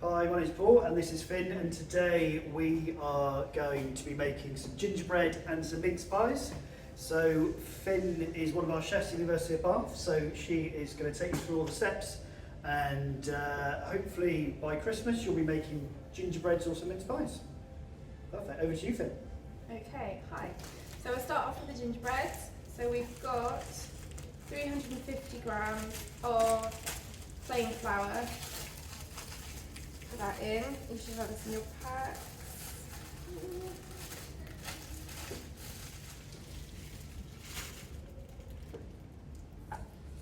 Hi, my name's Paul and this is Finn, and today we are going to be making some gingerbread and some mince pies. So Finn is one of our chefs at the University of Bath, so she is going to take you through all the steps, and hopefully by Christmas you'll be making gingerbreads or some mince pies. Perfect, over to you, Finn. Okay, hi. So we'll start off with the gingerbread. So we've got 350 grams of plain flour. Put that in. You should have this in your pack.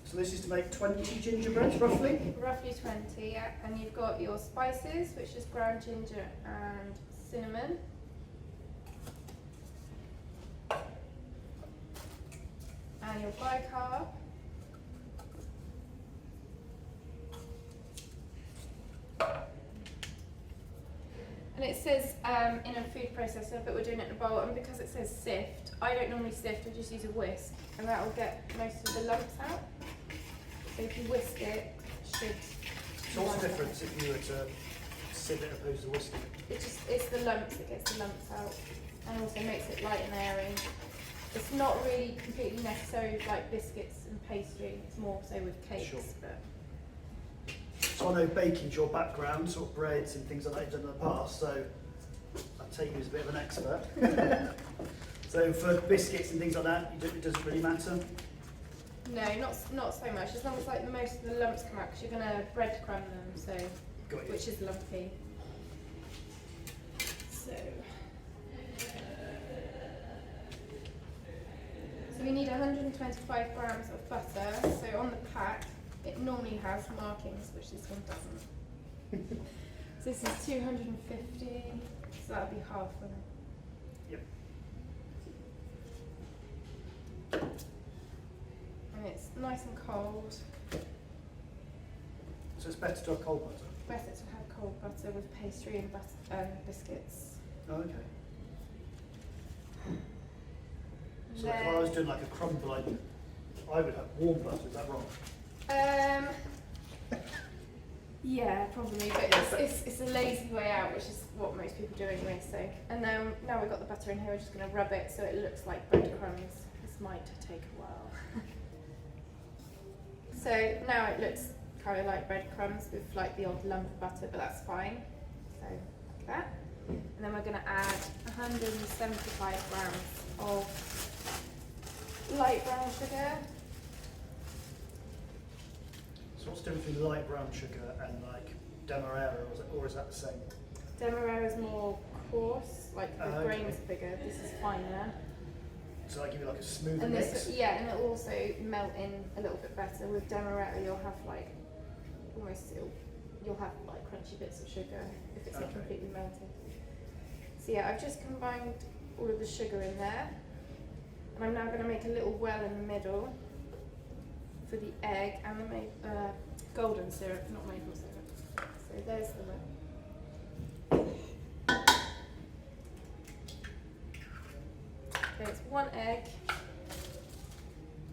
So this is to make 20 gingerbreads, roughly? Roughly 20, yeah. And you've got your spices, which is ground ginger and cinnamon. And your bicarb. And it says in a food processor, but we're doing it in a bowl, and because it says sift, I don't normally sift, I just use a whisk, and that will get most of the lumps out. So if you whisk it, it should... So what's the difference if you were to sieve it opposed to whisking it? It's the lumps that gets the lumps out, and also makes it light and airy. It's not really completely necessary with like biscuits and pastry, it's more so with cakes. Sure. But So I know baking's your background, sort of breads and things like that you've done in the past, so I'll take you as a bit of an expert. So for biscuits and things like that, it doesn't really matter? no, not so much, as long as like most of the lumps come out, because you're going to breadcrumb them, so Got you. which is lumpy. So we need 125 grams of butter. So on the pack, it normally has markings, which this one doesn't. So this is 250, so that'll be half of it. Yep. And it's nice and cold. So it's better to have cold butter? Better to have cold butter with pastry and biscuits. Oh, okay. So if I was doing like a crumble, I would have warm butter, is that wrong? Yeah, probably, but it's a lazy way out, which is what most people do anyway. So, and now we've got the butter in here, we're just going to rub it so it looks like breadcrumbs. This might take a while. So now it looks kind of like breadcrumbs with like the odd lump of butter, but that's fine. So like that, and then we're going to add 175 grams of light brown sugar. So what's the difference between light brown sugar and like demerara, or is that the same? Demerara is more coarse, like the Okay. grains are bigger. This is finer. So I give you like a smoother And mix? this, yeah, and it'll also melt in a little bit better. With demerara, you'll have like you'll have like crunchy bits of sugar if it's not Okay. completely melted. So yeah, I've just combined all of the sugar in there, and I'm now going to make a little well in the middle for the egg and the golden syrup, not maple syrup. So there's the well. Okay, it's 1 egg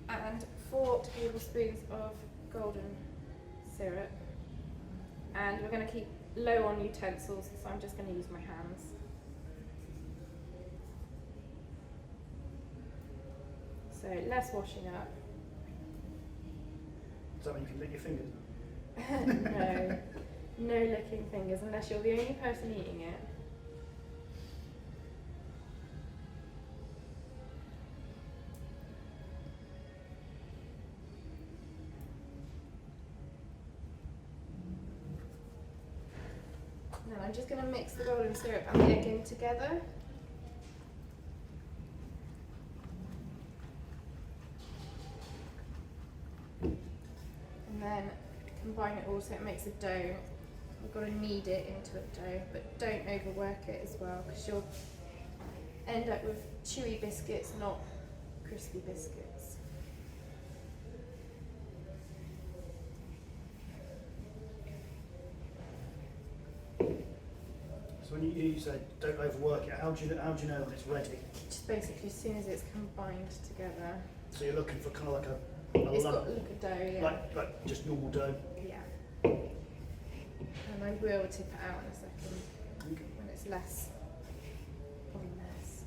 and 4 tablespoons of golden syrup, and we're going to keep low on utensils, so I'm just going to use my hands. So less washing up. Does that mean you can lick your fingers? No licking fingers unless you're the only person eating it. And then I'm just going to mix the golden syrup and the egg in together. And then combine it all so it makes a dough. We've got to knead it into a dough, but don't overwork it as well, because you'll end up with chewy biscuits, not crispy biscuits. So when you say don't overwork it, how do you know when it's ready? Just basically as soon as it's combined together. So you're looking for kind of like a It's lump, got to look a dough, yeah. like just normal dough. Yeah. And and I will tip it out in a second Okay. when it's less of a mess.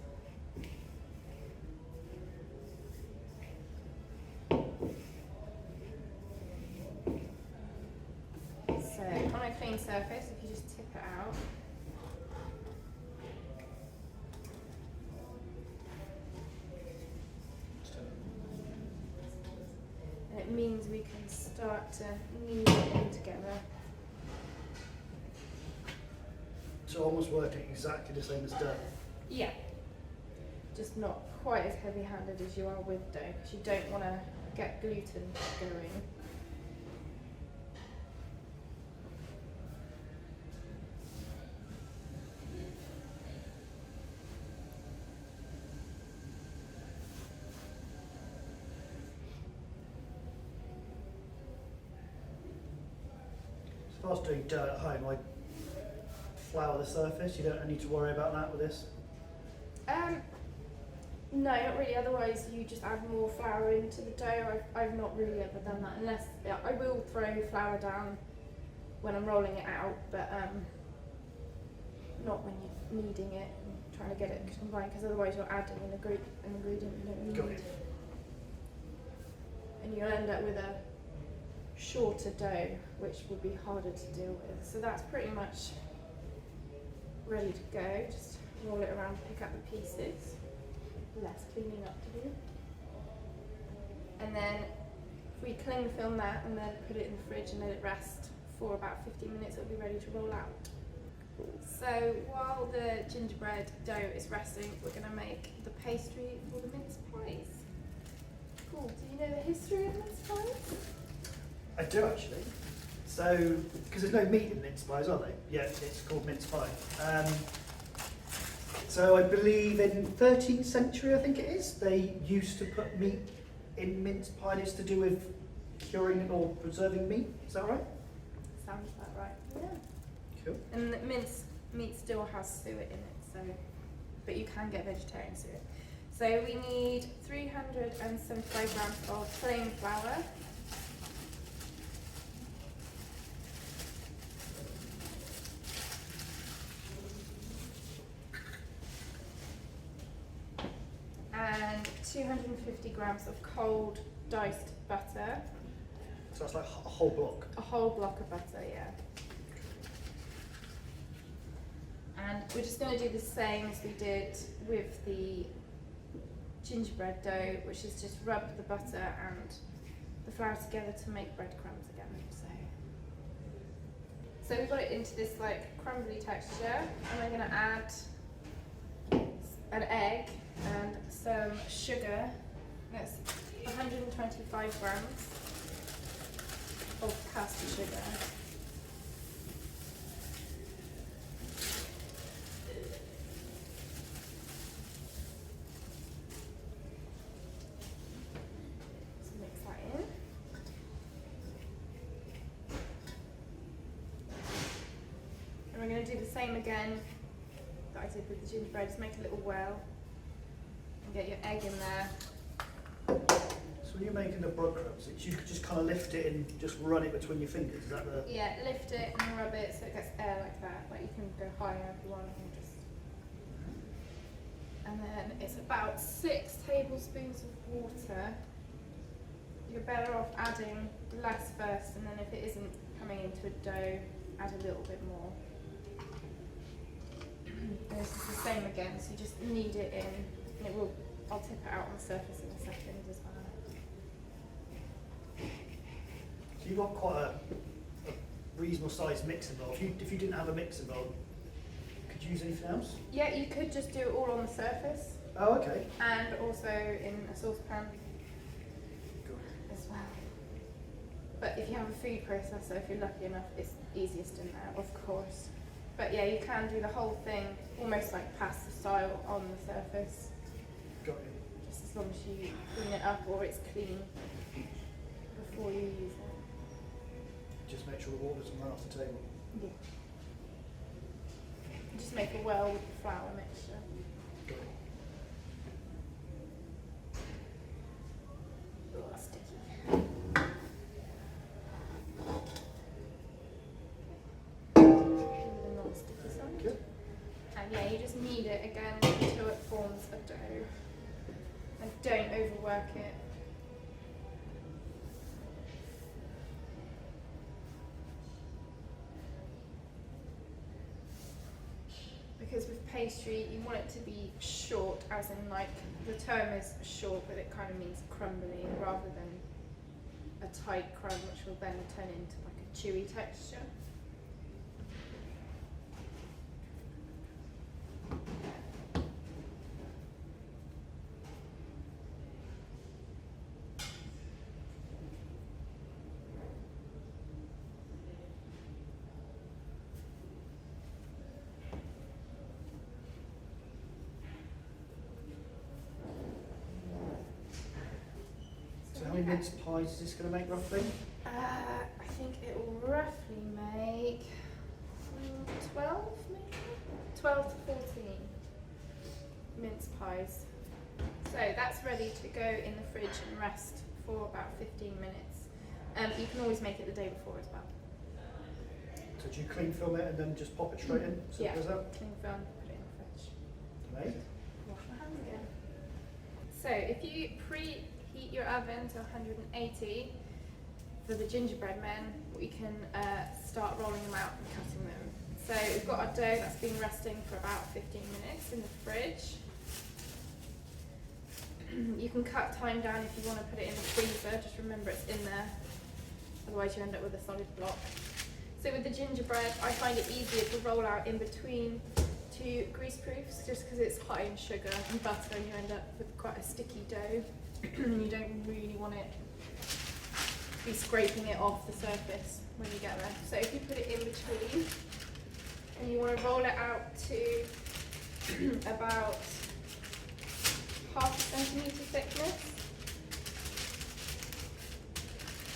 So on a clean surface, if you just tip it out, and it means we can start to knead it in together. So almost working exactly the same as dough. Yeah, just not quite as heavy-handed as you are with dough, because you don't want to get gluten going. So if I was doing dough at home, I'd flour the surface. You don't need to worry about that with this. No, not really. Otherwise, you just add more flour into the dough. I've not really ever done that, unless I will throw flour down when I'm rolling it out, but not when you're kneading it and trying to get it combined, because otherwise you're adding an ingredient you don't Got need, it. and you'll end up with a shorter dough, which will be harder to deal with. So that's pretty much ready to go. Just roll it around, pick up the pieces. Less cleaning up to do. And then if we cling film that and then put it in the fridge and let it rest for about 15 minutes, it'll be ready to roll out. So while the gingerbread dough is resting, we're going to make the pastry for the mince pies. Cool. Do you know the history of mince pies? I do actually. So, because there's no meat in mince pies, are they? Yeah, it's called mince pie. So I believe in 13th century, I think it is, they used to put meat in mince pie. It's to do with curing or preserving meat. Is that right? Sounds about right. Yeah. Cool. And the mince meat still has suet in it, so, but you can get vegetarian suet. So we need 375 grams of plain flour. And 250 grams of cold diced butter. So that's like a whole block. A whole block of butter, yeah. And we're just going to do the same as we did with the gingerbread dough, which is just rub the butter and the flour together to make breadcrumbs again. So we've got it into this like crumbly texture, and we're going to add an egg and some sugar. That's 125 grams of caster sugar. So mix that in. And we're going to do the same again that I did with the gingerbread. Just make a little well. Get your egg in there. So when you're making the breadcrumbs, you could just kind of lift it and just run it between your fingers. Is that the? Yeah, lift it and rub it so it gets air like that. Like you can go higher if you want, and just. And then it's about 6 tablespoons of water. You're better off adding less first, and then if it isn't coming into a dough, add a little bit more. And this is the same again, so you just knead it in. And it will, I'll tip it out on the surface in a second as well. So you've got quite a reasonable sized mixing bowl. If you didn't have a mixing bowl, could you use anything else? Yeah, you could just do it all on the surface. Oh, okay. And also in a saucepan Cool. as well. But if you have a food processor, if you're lucky enough, it's easiest in there, of course. But yeah, you can do the whole thing almost like pasta style on the surface. Got you. Just as long as you clean it up or it's clean before you use it. Just make sure the water doesn't run off the table. Yeah. Just make a well with the flour mixture. Got you. Oh, sticky. yeah, you just knead it again until it forms a dough. And don't overwork it. Because with pastry, you want it to be short, as in like, the term is short, but it kind of means crumbly rather than a tight crumb, which will then turn into like a chewy texture. So how many mince pies is this going to make roughly? I think it will roughly make 12 maybe? 12 to 14 mince pies. So that's ready to go in the fridge and rest for about 15 minutes. You can always make it the day before as well. So do you cling film it and then just pop it straight in? So Yeah, does that? cling film, put it in the fridge. Amazing. Wash my hands again. So if you preheat your oven to 180 for the gingerbread men, we can start rolling them out and cutting them. So we've got our dough that's been resting for about 15 minutes in the fridge. You can cut time down if you want to put it in the freezer, just remember it's in there, otherwise you end up with a solid block. So with the gingerbread, I find it easier to roll out in between two grease proofs, just because it's high in sugar and butter and you end up with quite a sticky dough. And you don't really want it to be scraping it off the surface when you get there. So if you put it in between and you want to roll it out to about half a centimetre thickness.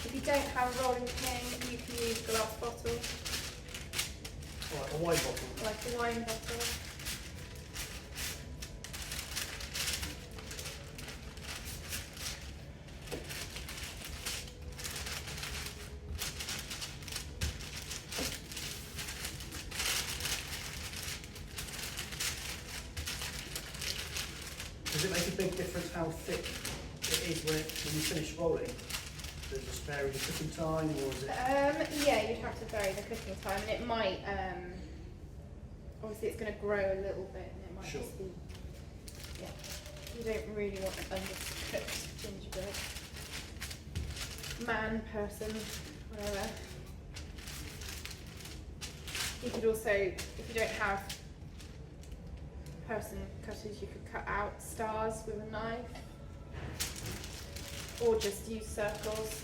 If you don't have a rolling pin, you can use a glass bottle. Like a wine bottle? Like a wine bottle. Does it make a big difference how thick it is when you finish rolling? Does it just vary the cooking time, or is it? Yeah, you'd have to vary the cooking time, and it might. Obviously, it's going to grow a little bit, and it might Sure. just be. Yeah, you don't really want an undercooked gingerbread. Man, person, whatever. You could also, if you don't have person cutters, you could cut out stars with a knife, or just use circles.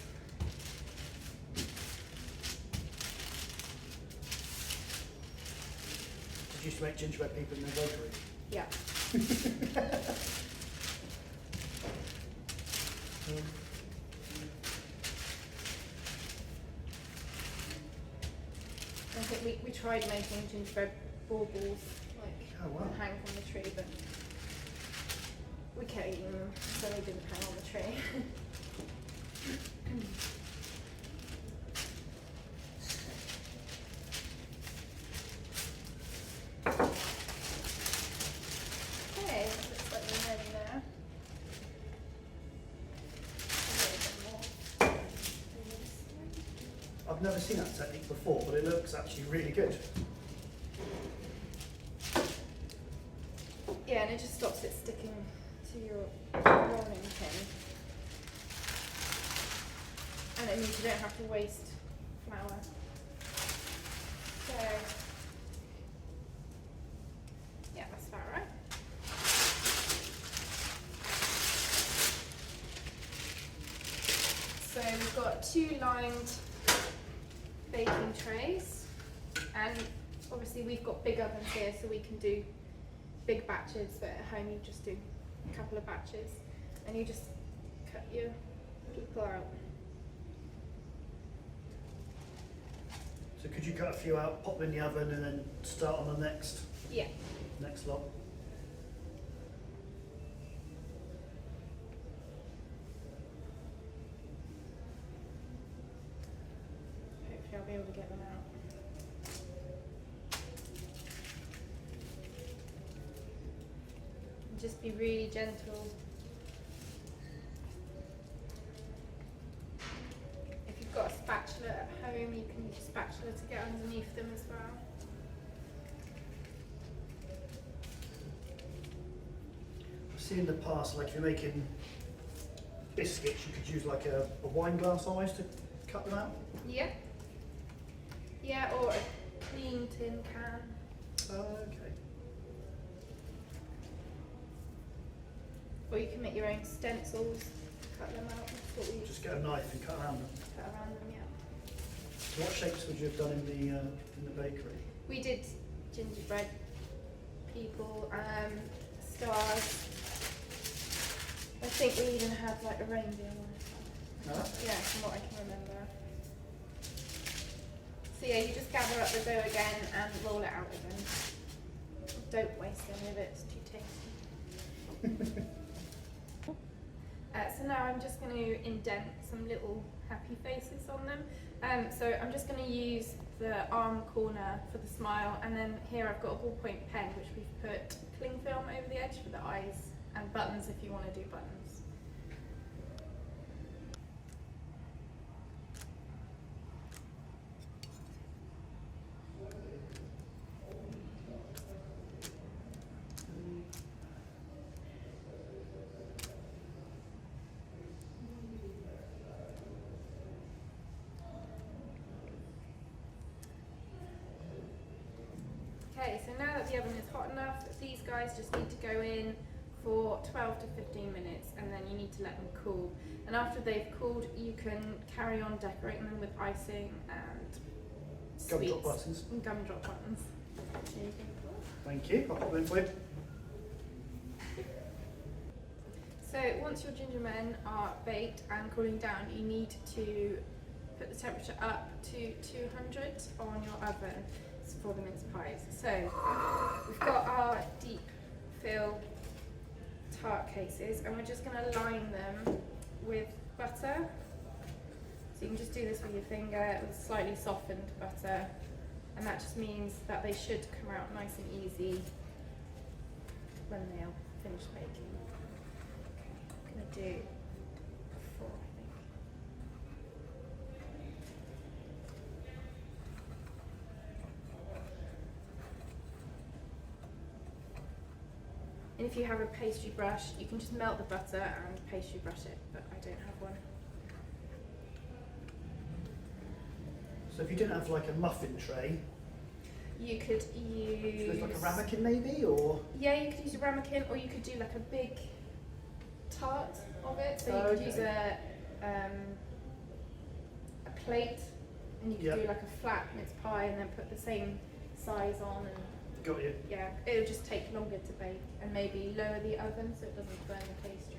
Did you used to make gingerbread people in their rotary? Yeah. I think we tried making gingerbread baubles, like Oh, wow. that hang from the tree, but we kept eating them, so they didn't hang on the tree. Okay, looks like we're ready now. A little bit more. I've never seen that technique before, but it looks actually really good. Yeah, and it just stops it sticking to your rolling pin. And it means you don't have to waste flour. So, yeah, that's about right. So we've got 2 lined baking trays, and obviously we've got big ovens here, so we can do big batches, but at home you just do a couple of batches, and you just cut your people out. So could you cut a few out, pop them in the oven, and then start on the next Yeah. lot? Hopefully I'll be able to get them out. just be really gentle. If you've got a spatula at home, you can use a spatula to get underneath them as well. I've seen in the past, like if you're making biscuits, you could use like a wine glass size to cut them out. Yeah. Yeah, or a clean tin can. Okay. Or you can make your own stencils, cut them out. That's what we Just get a knife and cut around them. cut around them, yeah. So what shapes would you have done in the bakery? We did gingerbread people, stars. I think we even had like a reindeer one. No? Yeah, from what I can remember. So yeah, you just gather up the dough again and roll it out again. Don't waste any of it, it's too tasty. So now I'm just going to indent some little happy faces on them. So I'm just going to use the arm corner for the smile, and then here I've got a ballpoint pen which we've put cling film over the edge for the eyes, and buttons if you want to do buttons. Okay, so now that the oven is hot enough, these guys just need to go in for 12 to 15 minutes, and then you need to let them cool. And after they've cooled, you can carry on decorating them with icing and sweets. Gumdrop buttons. And gumdrop buttons. There you go. Thank you. I'll pop them in for you. So once your ginger men are baked and cooling down, you need to put the temperature up to 200 on your oven for the mince pies. So we've got our deep fill tart cases, and we're just going to line them with butter. So you can just do this with your finger with slightly softened butter, and that just means that they should come out nice and easy when they are finished baking. I'm going to do 4, I think. And if you have a pastry brush, you can just melt the butter and pastry brush it, but I don't have one. So if you didn't have like a muffin tray, You could should use... there's like a ramekin maybe, or? Yeah, you could use a ramekin, or you could do like a big tart of it. So you could use a plate, and you could do like a flat mince pie, and then put the same size on, and Got you. yeah, it'll just take longer to bake, and maybe lower the oven so it doesn't burn the pastry.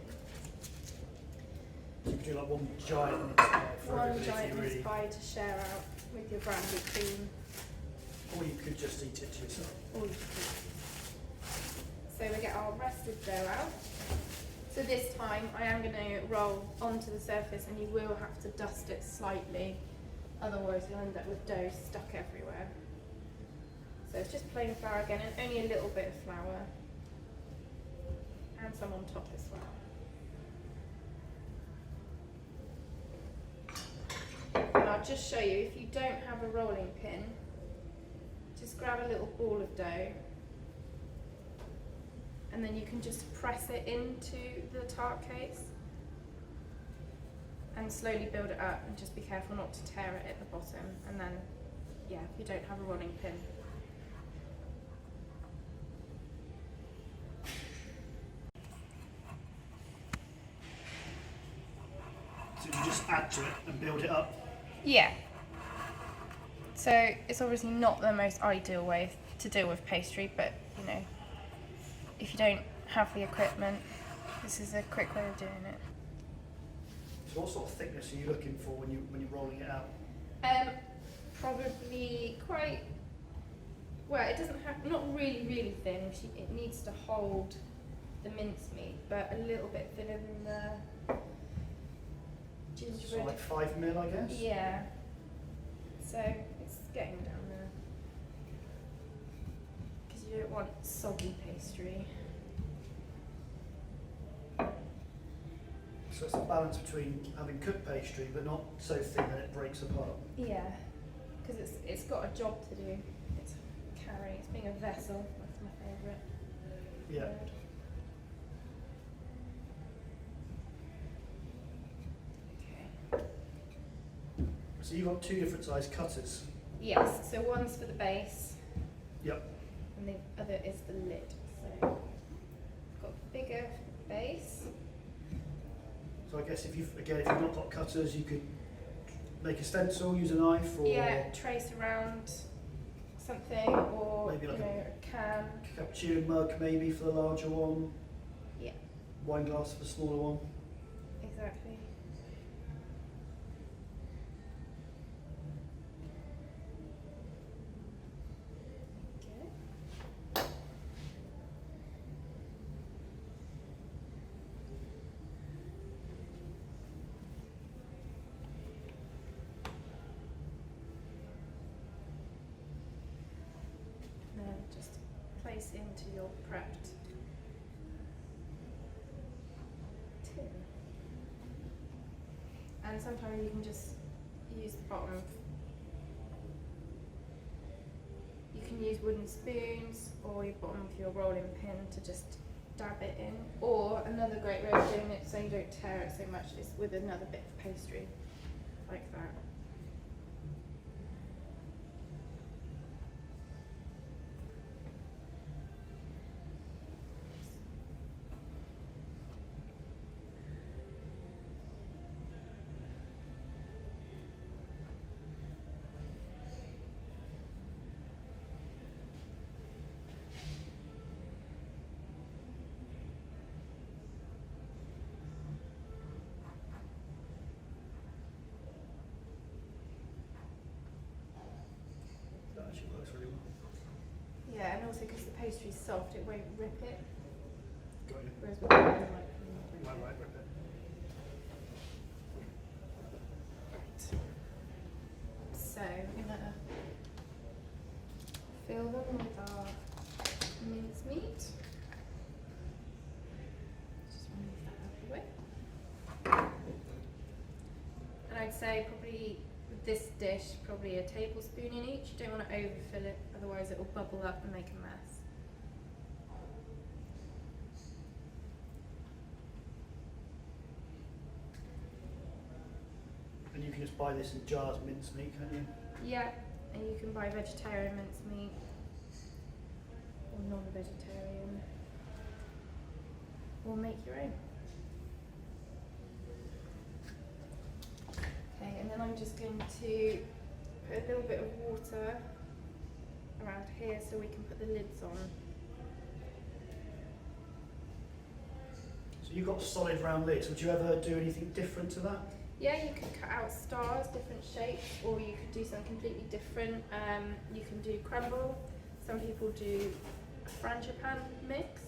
So you could do like one giant mince pie for One everybody if giant you mince really, pie to share out with your brandy cream, or you could just eat it to yourself. or you could. So we get our rested dough out. So this time I am going to roll onto the surface, and you will have to dust it slightly, otherwise you'll end up with dough stuck everywhere. So it's just plain flour again, and only a little bit of flour, and some on top as well. And I'll just show you, if you don't have a rolling pin, just grab a little ball of dough, and then you can just press it into the tart case and slowly build it up, and just be careful not to tear it at the bottom. And then, yeah, if you don't have a rolling pin, So you just add to it and build it up. yeah. So it's obviously not the most ideal way to deal with pastry, but you know, if you don't have the equipment, this is a quick way of doing it. So what sort of thickness are you looking for when you're rolling it out? Probably quite, well, it doesn't have, not really, really thin. It needs to hold the mincemeat, but a little bit thinner than the So gingerbread. like 5 mil, I guess? Yeah. So it's getting down there. Because you don't want soggy pastry. So it's a balance between having cooked pastry but not so thin that it breaks apart. Yeah, because it's got a job to do. It's carrying, it's being a vessel. That's my favourite Yeah. word. Okay. So you've got two different size cutters. Yes, so one's for the base. Yep. And the other is the lid. So I've got bigger for the base. So I guess if you've not got cutters, you could make a stencil, use a knife, or Yeah, trace around something, or Maybe like a can. cappuccino mug maybe for the larger one, Yeah, wine glass for the smaller one. exactly. Okay. Then just place into your prepped tin. And sometimes you can just use the bottom. You can use wooden spoons or your bottom of your rolling pin to just dab it in. Or another great way of doing it so you don't tear it so much is with another bit of pastry, like that. That actually works really well. Yeah, and also because the pastry's soft, it won't rip it. Got you. Whereas with the wine, Right, rip it. Right. So we're gonna fill them with our mince meat. Just remove that out of the way. And I'd say probably with this dish, probably a tablespoon in each. You don't want to overfill it, otherwise it will bubble up and make a mess. And you can just buy this in jars, mincemeat, can't you? Yeah, and you can buy vegetarian mincemeat or non-vegetarian, or make your own. Okay, and then I'm just going to put a little bit of water around here so we can put the lids on. So you've got solid round lids. Would you ever do anything different to that? Yeah, you could cut out stars, different shapes, or you could do something completely different. You can do crumble. Some people do a frangipan mix,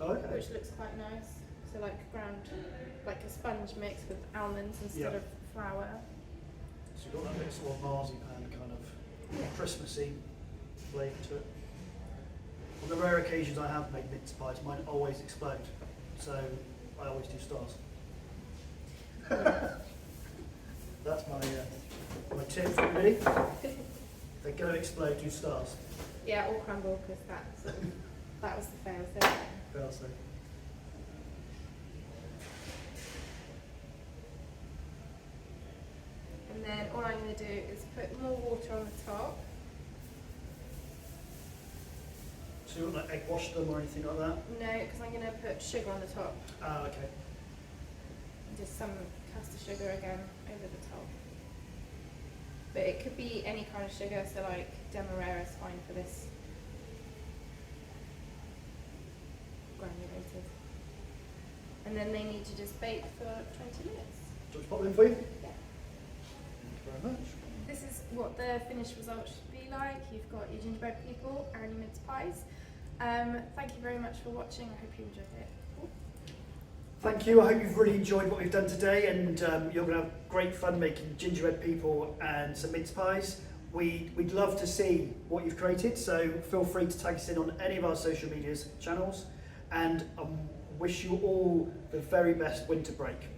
Oh, okay. which looks quite nice. So like like a sponge mix with almonds instead Yeah. of flour. So you've got that bit sort of marzipan kind of Christmassy flavour to it. On the rare occasions I have made mince pies, mine always explode. So I always do stars. That's my tip for everybody. If they're going to explode, do stars. Yeah, or crumble, because that was the fail safe. Fail safe. And then all I'm going to do is put more water on the top. So you wouldn't like egg wash them or anything like that? No, because I'm going to put sugar on the top. Ah, okay. And just some caster sugar again over the top. But it could be any kind of sugar, so like Demerara is fine for this. Granulated. And then they need to just bake for 20 minutes. Do you want to pop them in for you? Yeah. Thank you very much. This is what the finished result should be like. You've got your gingerbread people and your mince pies. Thank you very much for watching. I hope you enjoyed it. Cool. Thank you. I hope you've really enjoyed what we've done today, and you're going to have great fun making gingerbread people and some mince pies. We'd love to see what you've created, so feel free to tag us in on any of our social medias channels. and wish you all the very best winter break.